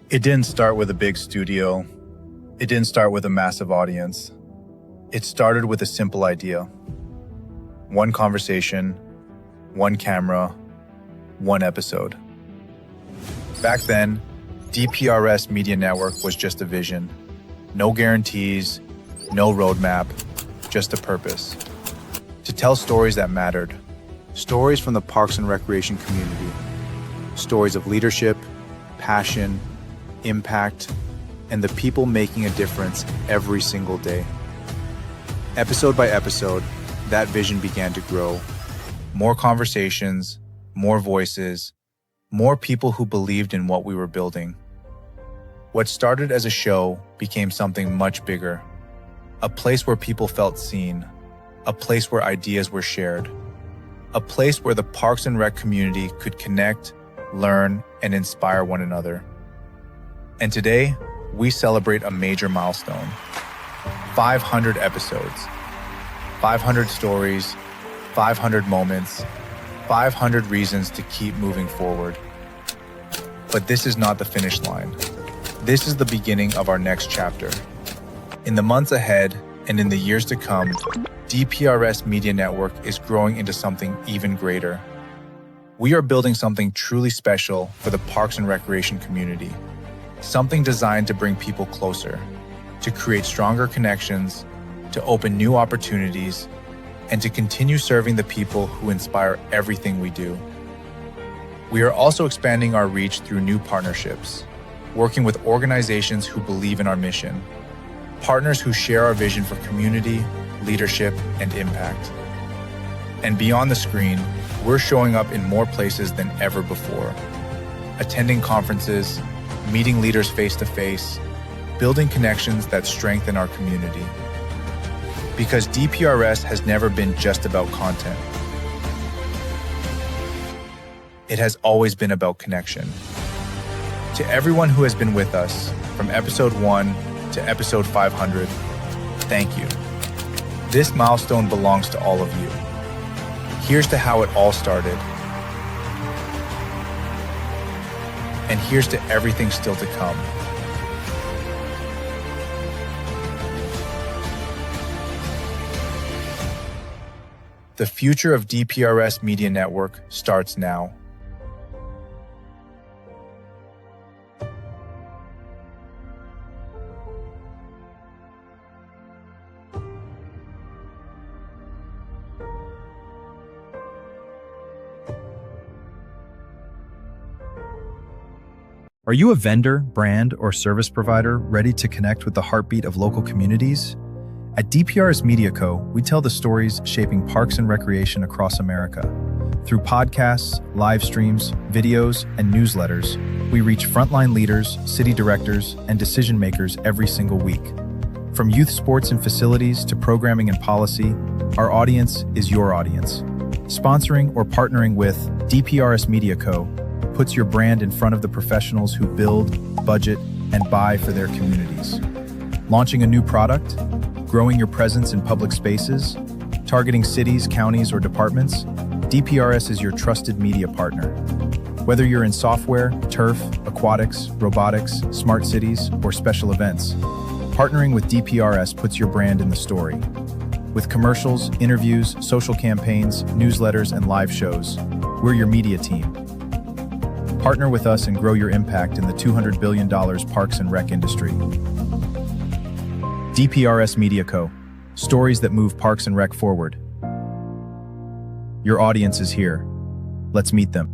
It didn't start with a big studio. It didn't start with a massive audience. It started with a simple idea. One conversation, one camera, one episode. Back then, DPRS Media Network was just a vision. No guarantees, no roadmap, just a purpose. To tell stories that mattered. Stories from the Parks and Recreation community. Stories of leadership, passion, impact, and the people making a difference every single day. Episode by episode, that vision began to grow. More conversations, more voices, more people who believed in what we were building. What started as a show became something much bigger. A place where people felt seen. A place where ideas were shared. A place where the Parks and Rec community could connect, learn, and inspire one another. And today, we celebrate a major milestone. 500 episodes. 500 stories, 500 moments, 500 reasons to keep moving forward. But this is not the finish line. This is the beginning of our next chapter. In the months ahead and in the years to come, DPRS Media Network is growing into something even greater. We are building something truly special for the Parks and Recreation community. Something designed to bring people closer, to create stronger connections, to open new opportunities, and to continue serving the people who inspire everything we do. We are also expanding our reach through new partnerships, working with organizations who believe in our mission, partners who share our vision for community, leadership, and impact. And beyond the screen, we're showing up in more places than ever before, attending conferences, meeting leaders face-to-face, building connections that strengthen our community. Because DPRS has never been just about content. It has always been about connection. To everyone who has been with us, from episode 1 to episode 500, thank you. This milestone belongs to all of you. Here's to how it all started. And here's to everything still to come. The future of DPRS Media Network starts now. Are you a vendor, brand, or service provider ready to connect with the heartbeat of local communities? At DPRS Media Co., we tell the stories shaping parks and recreation across America. Through podcasts, live streams, videos, and newsletters, we reach frontline leaders, city directors, and decision makers every single week. From youth sports and facilities to programming and policy, our audience is your audience. Sponsoring or partnering with DPRS Media Co. puts your brand in front of the professionals who build, budget, and buy for their communities. Launching a new product, growing your presence in public spaces, targeting cities, counties, or departments, DPRS is your trusted media partner. Whether you're in software, turf, aquatics, robotics, smart cities, or special events, partnering with DPRS puts your brand in the story. With commercials, interviews, social campaigns, newsletters, and live shows, we're your media team. Partner with us and grow your impact in the $200 billion parks and rec industry. DPRS Media Co. Stories that move parks and rec forward. Your audience is here. Let's meet them.